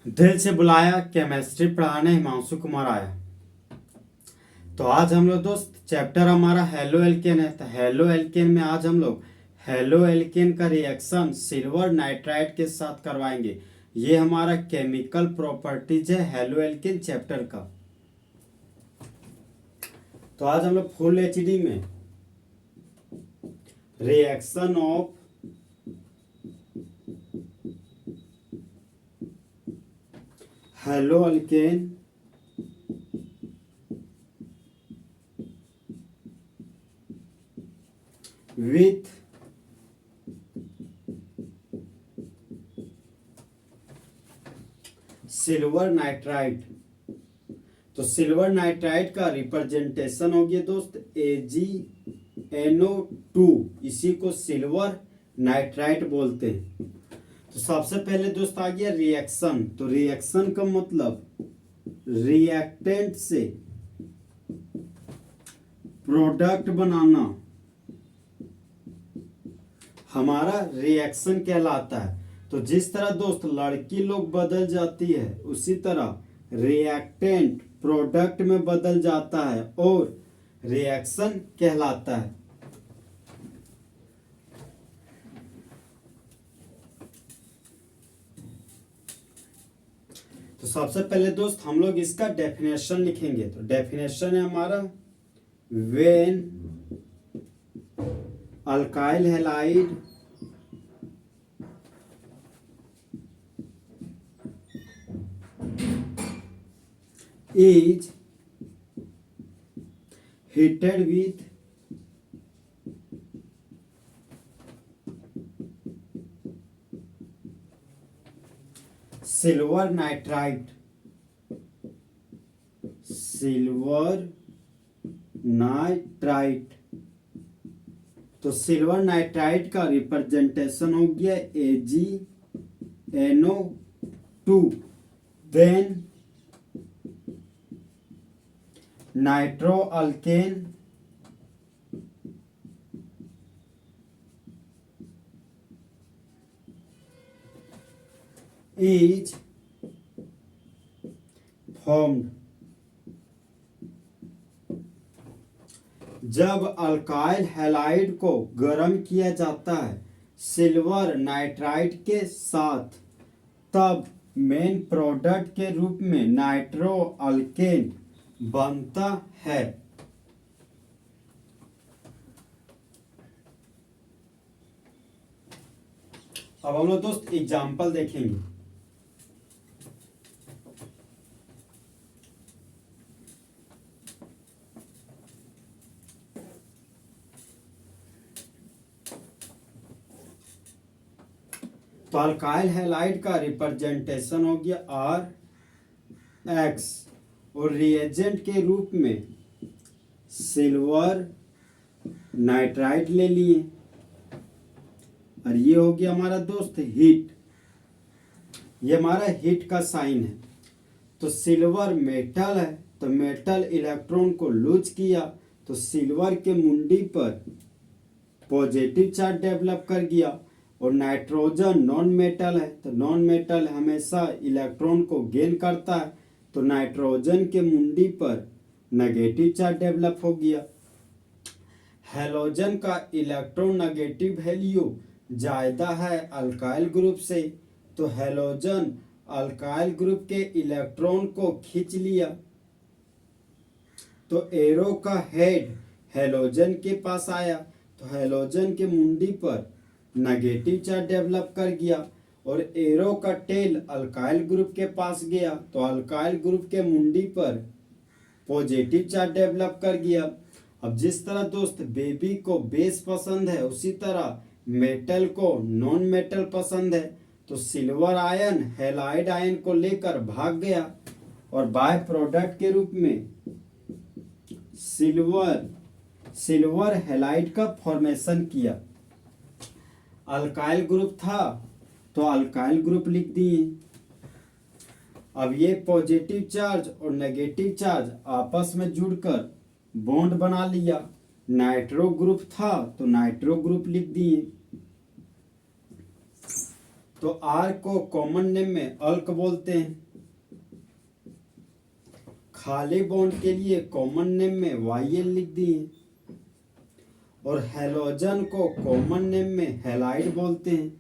दिल से बुलाया केमिस्ट्री पढ़ाने हिमांशु कुमार आया। तो आज हम लोग दोस्त चैप्टर हमारा हेलो एल्केन है। तो हेलो एल्केन में आज हम लोग हेलो एल्केन का रिएक्शन सिल्वर नाइट्राइड के साथ करवाएंगे। ये हमारा केमिकल प्रॉपर्टीज है हेलो एल्केन चैप्टर का। तो आज हम लोग फुल एचडी में reaction of halo alkane with silver nitride. तो सिल्वर नाइट्राइड का रिप्रेजेंटेशन हो गया दोस्त AgNO2, इसी को सिल्वर नाइट्राइड बोलते हैं। तो सबसे पहले दोस्त आ गया रिएक्शन। तो रिएक्शन का मतलब रिएक्टेंट से प्रोडक्ट बनाना हमारा रिएक्शन कहलाता है। तो जिस तरह दोस्त लड़की लोग बदल जाती है उसी तरह रिएक्टेंट प्रोडक्ट में बदल जाता है और रिएक्शन कहलाता है। तो सबसे पहले दोस्त हम लोग इसका डेफिनेशन लिखेंगे। तो डेफिनेशन है हमारा when alkyl halide is heated with silver nitride, तो सिल्वर नाइट्राइड का रिप्रेजेंटेशन हो गया AgNO2। Then nitro alkane is formed. जब अल्काइल हैलाइड को गर्म किया जाता है सिल्वर नाइट्राइड के साथ, तब मेन प्रोडक्ट के रूप में नाइट्रो अल्केन बनता है। अब हम लोग दोस्त एग्जाम्पल देखेंगे। तो अल्काइल हैलाइड का रिप्रेजेंटेशन हो गया RX और रिएजेंट के रूप में सिल्वर नाइट्राइड ले लिए और ये हो गया हमारा दोस्त हीट। ये हमारा हीट का साइन है। तो सिल्वर मेटल है तो मेटल इलेक्ट्रॉन को लूज किया तो सिल्वर के मुंडी पर पॉजिटिव चार्ज डेवलप कर गया। और नाइट्रोजन नॉन मेटल है तो नॉन मेटल हमेशा इलेक्ट्रॉन को गेन करता है तो नाइट्रोजन के मुंडी पर नेगेटिव चार्ज डेवलप हो गया। हैलोजन का इलेक्ट्रोनेगेटिव वैल्यू ज्यादा है अल्काइल ग्रुप से, तो हैलोजन अल्काइल ग्रुप के इलेक्ट्रॉन को खींच लिया। तो एरो का हेड हैलोजन के पास आया तो हैलोजन के मुंडी पर नेगेटिव चार्ज डेवलप कर गया और एरो का टेल अल्काइल ग्रुप के पास गया तो अल्काइल ग्रुप के मुंडी पर पॉजिटिव चार्ज डेवलप कर गया। अब जिस तरह दोस्त बेबी को बेस पसंद है उसी तरह मेटल को नॉन मेटल पसंद है। तो सिल्वर आयन हैलाइड आयन को लेकर भाग गया और बाय प्रोडक्ट के रूप में सिल्वर हैलाइड का फॉर्मेशन किया। अल्काइल ग्रुप था तो अल्काइल ग्रुप लिख दिए। अब ये पॉजिटिव चार्ज और नेगेटिव चार्ज आपस में जुड़कर बॉन्ड बना लिया। नाइट्रो ग्रुप था तो नाइट्रो ग्रुप लिख दिए। तो आर को कॉमन नेम में अल्क बोलते हैं। खाली बॉन्ड के लिए कॉमन नेम में वाईएल लिख दिए। और हेलोजन को कॉमन नेम में हेलाइड बोलते हैं।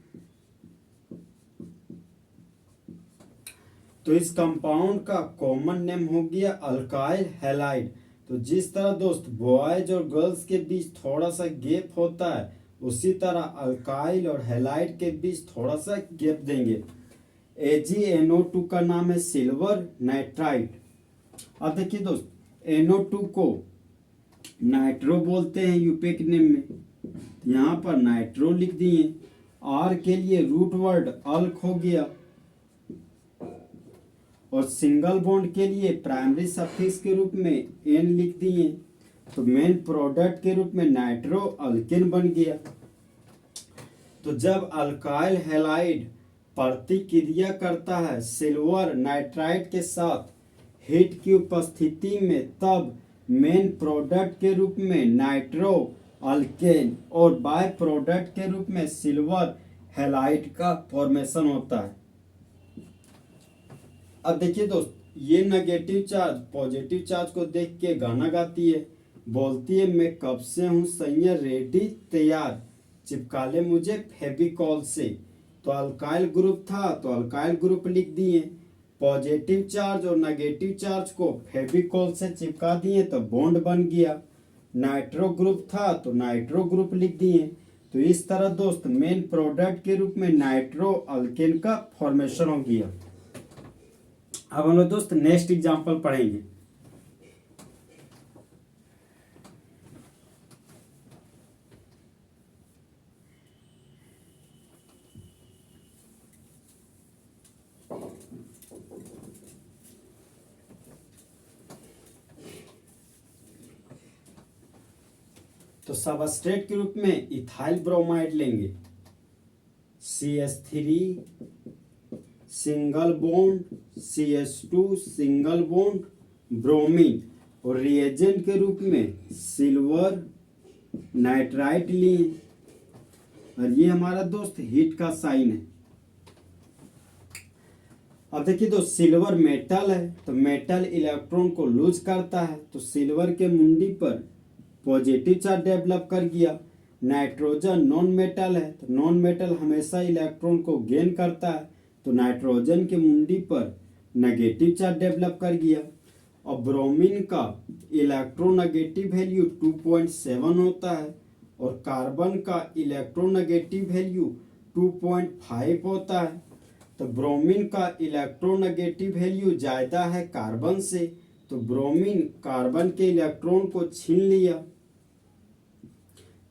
तो इस कंपाउंड का कॉमन नेम हो गया अल्काइल हैलाइड। तो जिस तरह दोस्त बॉयज और गर्ल्स के बीच थोड़ा सा गैप होता है, उसी तरह अल्काइल और हैलाइड के बीच थोड़ा सा गैप देंगे। AgNO2 का नाम है सिल्वर नाइट्राइट। अब देखिए दोस्त, NO2 को नाइट्रो बोलते हैं यूपेक नेम में, यहाँ पर नाइट्रो लिख दिए। आर के लिए रूट वर्ड अल्क हो गया। और सिंगल बॉन्ड के लिए प्राइमरी सफिक्स के रूप में एन लिख दिए। तो मेन प्रोडक्ट के रूप में नाइट्रो अल्केन बन गया। तो जब अल्काइल हैलाइड प्रतिक्रिया करता है सिल्वर नाइट्राइट के साथ हीट की उपस्थिति में, तब मेन प्रोडक्ट के रूप में नाइट्रो अल्केन और बाय प्रोडक्ट के रूप में सिल्वर हैलाइड का फॉर्मेशन होता है। अब देखिए दोस्त, ये नेगेटिव चार्ज पॉजिटिव चार्ज को देख के गाना गाती है, बोलती है मैं कब से हूँ सैया रेडी तैयार, चिपका ले मुझे फेविकॉल से। तो अल्काइल ग्रुप था तो अल्काइल ग्रुप लिख दिए। पॉजिटिव चार्ज और नेगेटिव चार्ज को फेविकॉल से चिपका दिए तो बॉन्ड बन गया। नाइट्रो ग्रुप था तो नाइट्रो ग्रुप लिख दिए। तो इस तरह दोस्त मेन प्रोडक्ट के रूप में नाइट्रो अल्केन का फॉर्मेशन हो गया। अब हम लोग दोस्त नेक्स्ट एग्जांपल पढ़ेंगे। तो सबस्ट्रेट के रूप में इथाइल ब्रोमाइड लेंगे, CH3 single bond CH2 single bond bromine. और रिएजेंट के रूप में सिल्वर नाइट्राइट लिए। और ये हमारा दोस्त हीट का साइन है। अब देखिए दोस्त, सिल्वर मेटल है तो मेटल इलेक्ट्रॉन को लूज करता है, तो सिल्वर के मुंडी पर पॉजिटिव चार्ज डेवलप कर गया। नाइट्रोजन नॉन मेटल है तो नॉन मेटल हमेशा इलेक्ट्रॉन को गेन करता है, तो नाइट्रोजन के मुंडी पर नेगेटिव चार्ज डेवलप कर गया। और ब्रोमीन का इलेक्ट्रोनेगेटिव वैल्यू 2.7 होता है और कार्बन का इलेक्ट्रोनेगेटिव वैल्यू 2.5 होता है। तो ब्रोमीन का इलेक्ट्रोनेगेटिव वैल्यू ज़्यादा है कार्बन से, तो ब्रोमीन कार्बन के इलेक्ट्रॉन को छीन लिया।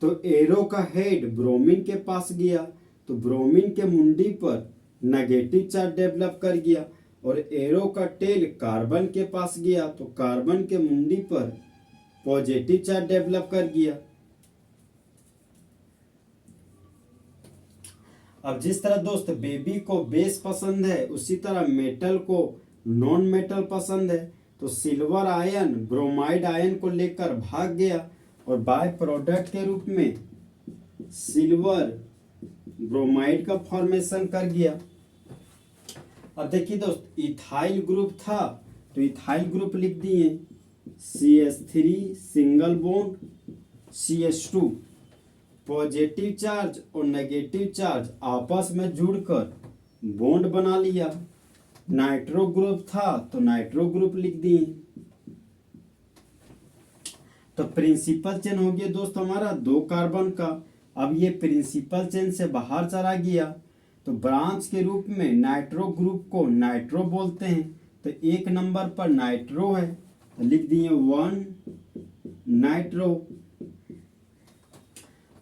तो एरो का हेड ब्रोमीन के पास गया, तो ब्रोमीन के मुंडी पर नेगेटिव चार्ज डेवलप कर गया। और एरो का टेल कार्बन के पास गया, तो कार्बन के मुंडी पर पॉजिटिव चार्ज डेवलप कर गया। अब जिस तरह दोस्त बेबी को बेस पसंद है, उसी तरह मेटल को नॉन मेटल पसंद है। तो सिल्वर आयन ब्रोमाइड आयन को लेकर भाग गया और बाय प्रोडक्ट के रूप में सिल्वर ब्रोमाइड का फॉर्मेशन कर गया। अब देखिए दोस्त, इथाइल ग्रुप था तो इथाइल ग्रुप लिख दिए, CH3 single bond CH2। Positive charge और नेगेटिव चार्ज आपस में जुड़कर बॉन्ड बना लिया। नाइट्रो ग्रुप था तो नाइट्रो ग्रुप लिख दिए। तो प्रिंसिपल चेन हो गया दोस्त हमारा 2 कार्बन का। अब ये प्रिंसिपल चेन से बाहर चला गया, तो ब्रांच के रूप में नाइट्रो ग्रुप को नाइट्रो बोलते हैं। तो 1 नंबर पर नाइट्रो है तो लिख दिए 1 नाइट्रो।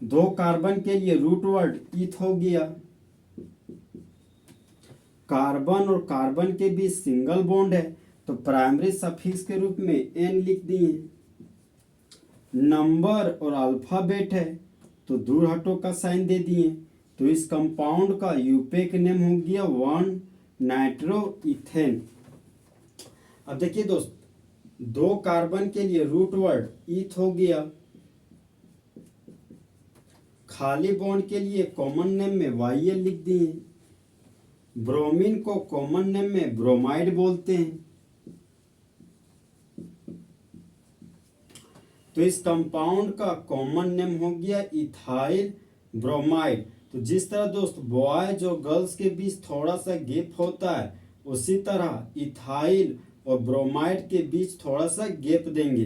2 कार्बन के लिए रूट वर्ड ईथ हो गया। कार्बन और कार्बन के बीच सिंगल बॉन्ड है तो प्राइमरी सफिक्स के रूप में एन लिख दिए। नंबर और अल्फाबेट है तो दूर हटो का साइन दे दिए। तो इस कंपाउंड का यूपेक नेम हो गया 1 नाइट्रो इथेन। अब देखिए दोस्त, 2 कार्बन के लिए रूट वर्ड ईथ हो गया। खाली बॉन्ड के लिए कॉमन नेम में YL लिख दिए। ब्रोमीन को कॉमन नेम में ब्रोमाइड बोलते हैं। तो इस कंपाउंड का कॉमन नेम हो गया इथाइल ब्रोमाइड। तो जिस तरह दोस्त बॉयज और गर्ल्स के बीच थोड़ा सा गैप होता है, उसी तरह इथाइल और ब्रोमाइड के बीच थोड़ा सा गैप देंगे।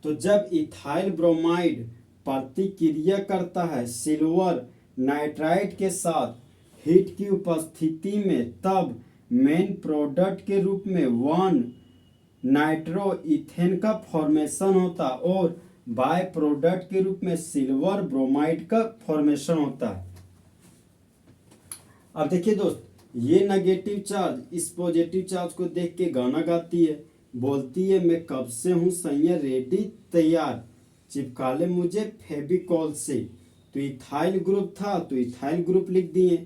तो जब इथाइल ब्रोमाइड प्रतिक्रिया करता है सिल्वर नाइट्राइड के साथ हीट की उपस्थिति में, तब मेन प्रोडक्ट के रूप में 1 नाइट्रो इथेन का फॉर्मेशन होता है और बाय प्रोडक्ट के रूप में सिल्वर ब्रोमाइड का फॉर्मेशन होता है। अब देखिए दोस्त, ये नेगेटिव चार्ज इस पॉजिटिव चार्ज को देख के गाना गाती है, बोलती है मैं कब से हूं सैया रेडी तैयार, चिपका ले मुझे फेविकॉल से। तो इथाइल ग्रुप था तो इथाइल ग्रुप लिख दिए,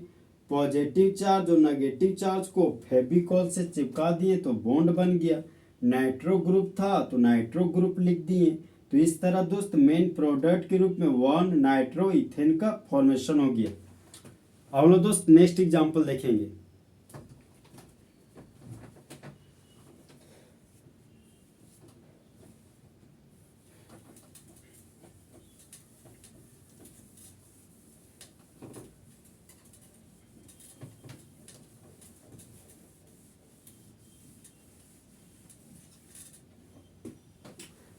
पॉजिटिव चार्ज और नेगेटिव चार्ज को फेविकॉल से चिपका दिए तो बॉन्ड बन गया। नाइट्रो ग्रुप था तो नाइट्रो ग्रुप लिख दिए। तो इस तरह दोस्त मेन प्रोडक्ट के रूप में 1 नाइट्रो इथेन का फॉर्मेशन हो गया। अब लोग दोस्त नेक्स्ट एग्जांपल देखेंगे।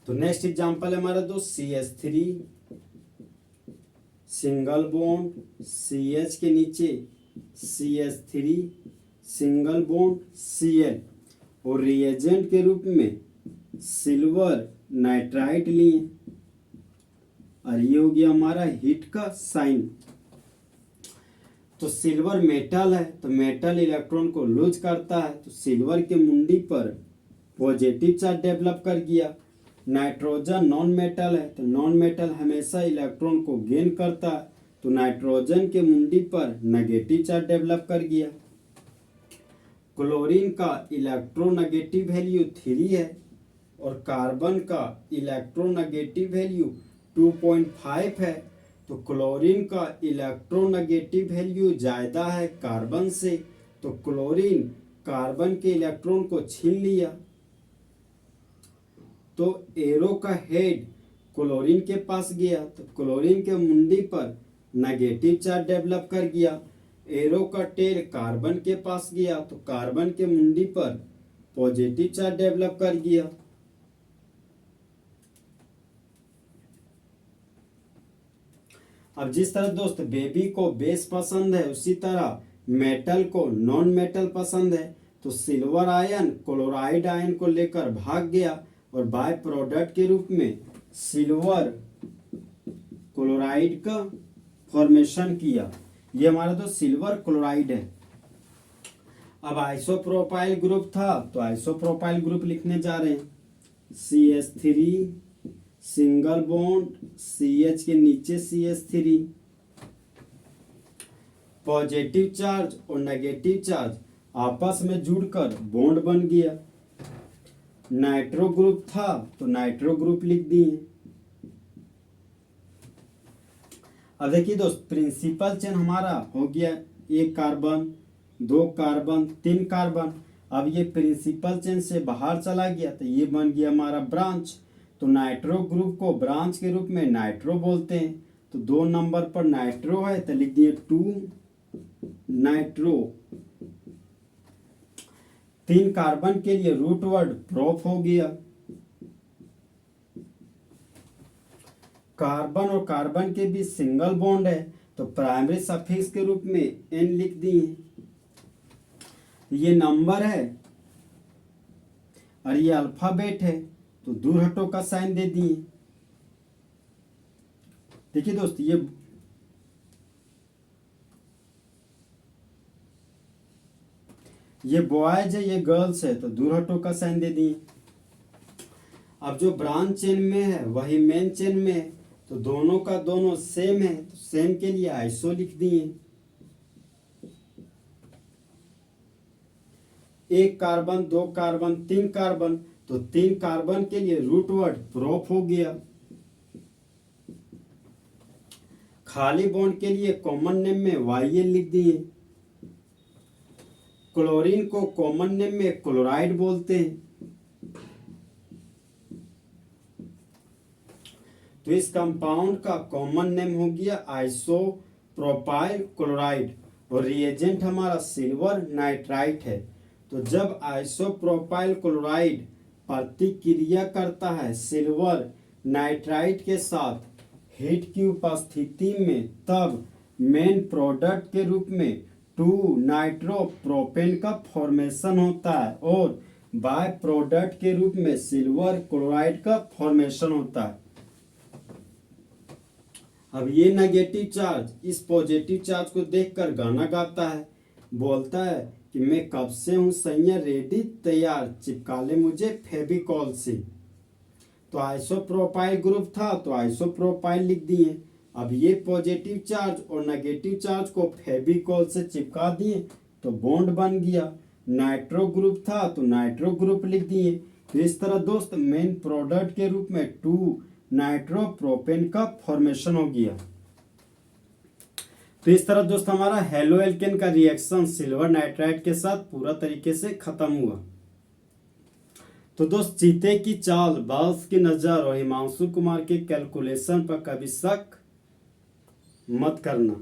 तो नेक्स्ट एग्जांपल है हमारा दोस्त CH3 सिंगल बॉन्ड CH के नीचे CH3 सिंगल बॉन्ड Cl और रिएजेंट के रूप में सिल्वर नाइट्राइड लिए और ये हो गया हमारा हीट का साइन। तो सिल्वर मेटल है तो मेटल इलेक्ट्रॉन को लूज करता है, तो सिल्वर के मुंडी पर पॉजिटिव चार्ज डेवलप कर गया। नाइट्रोजन नॉन मेटल है तो नॉन मेटल हमेशा इलेक्ट्रॉन को गेन करता है, तो नाइट्रोजन के मुंडी पर नेगेटिव चार्ज डेवलप कर गया। क्लोरीन का इलेक्ट्रोनेगेटिव वैल्यू 3 है और कार्बन का इलेक्ट्रोनेगेटिव वैल्यू 2.5 है, तो क्लोरीन का इलेक्ट्रोनेगेटिव वैल्यू ज़्यादा है कार्बन से, तो क्लोरीन कार्बन के इलेक्ट्रॉन को छीन लिया। तो एरो का हेड क्लोरीन के पास गया तो क्लोरीन के मुंडी पर नेगेटिव चार्ज डेवलप कर गया। एरो का टेल कार्बन के पास गया तो कार्बन के मुंडी पर पॉजिटिव चार्ज डेवलप कर गया। अब जिस तरह दोस्त बेबी को बेस पसंद है, उसी तरह मेटल को नॉन मेटल पसंद है, तो सिल्वर आयन क्लोराइड आयन को लेकर भाग गया और बाय प्रोडक्ट के रूप में सिल्वर क्लोराइड का फॉर्मेशन किया। ये हमारा तो सिल्वर क्लोराइड है। अब आइसोप्रोपाइल ग्रुप था तो आइसोप्रोपाइल ग्रुप लिखने जा रहे हैं। CH3 सिंगल बॉन्ड CH के नीचे CH3, पॉजिटिव चार्ज और नेगेटिव चार्ज आपस में जुड़कर बॉन्ड बन गया। नाइट्रो ग्रुप था तो नाइट्रो ग्रुप लिख दिए। अब देखिए दोस्त, प्रिंसिपल चेन हमारा हो गया 1 कार्बन 2 कार्बन 3 कार्बन। अब ये प्रिंसिपल चेन से बाहर चला गया तो ये बन गया हमारा ब्रांच। तो नाइट्रो ग्रुप को ब्रांच के रूप में नाइट्रो बोलते हैं। तो 2 नंबर पर नाइट्रो है तो लिख दिए 2 नाइट्रो। 3 कार्बन के लिए रूट वर्ड प्रोप हो गया। कार्बन और कार्बन के बीच सिंगल बॉन्ड है तो प्राइमरी सफिक्स के रूप में n लिख दिए। ये नंबर है और ये अल्फाबेट है तो दूर हटो का साइन दे दिए। देखिए दोस्त, ये बॉयज है ये गर्ल्स है तो दूर हटो का साइन दे दिए। अब जो ब्रांच चेन में है वही मेन चेन में है तो दोनों का दोनों सेम है तो सेम के लिए आइसो लिख दिए। 1 कार्बन 2 कार्बन 3 कार्बन तो 3 कार्बन के लिए रूट वर्ड प्रोप हो गया। खाली बॉन्ड के लिए कॉमन नेम में YL लिख दिए। क्लोरीन को कॉमन नेम में क्लोराइड बोलते हैं। तो इस कंपाउंड का कॉमन नेम हो गया आइसोप्रोपाइल क्लोराइड और रिएजेंट हमारा सिल्वर नाइट्राइट है। तो जब आइसोप्रोपाइल क्लोराइड प्रतिक्रिया करता है सिल्वर नाइट्राइट के साथ हीट की उपस्थिति में, तब मेन प्रोडक्ट के रूप में 2 नाइट्रोप्रोपेन का फॉर्मेशन होता है और बाय प्रोडक्ट के रूप में सिल्वर क्लोराइड का फॉर्मेशन होता है। अब ये नेगेटिव चार्ज इस पॉजिटिव चार्ज को देखकर गाना गाता है, बोलता है कि मैं कब से हूं सैया रेडी तैयार, चिपका ले मुझे फेविकॉल से। तो आइसोप्रोपाइल ग्रुप था तो आइसोप्रोपाइल लिख दिए। अब ये पॉजिटिव चार्ज और नेगेटिव चार्ज को फेविकॉल से चिपका दिए तो बॉन्ड बन गया। नाइट्रो ग्रुप था तो नाइट्रो ग्रुप लिख दिए। तो इस तरह दोस्त मेन प्रोडक्ट के रूप में 2 नाइट्रोप्रोपेन का फॉर्मेशन हो गया। तो इस तरह दोस्त हमारा हेलो एल्केन का रिएक्शन सिल्वर नाइट्राइट के साथ पूरा तरीके से खत्म हुआ। तो दोस्त चीते की चाल, बाल्स की नजर और हिमांशु कुमार के कैलकुलेशन पर कभी शक मत करना।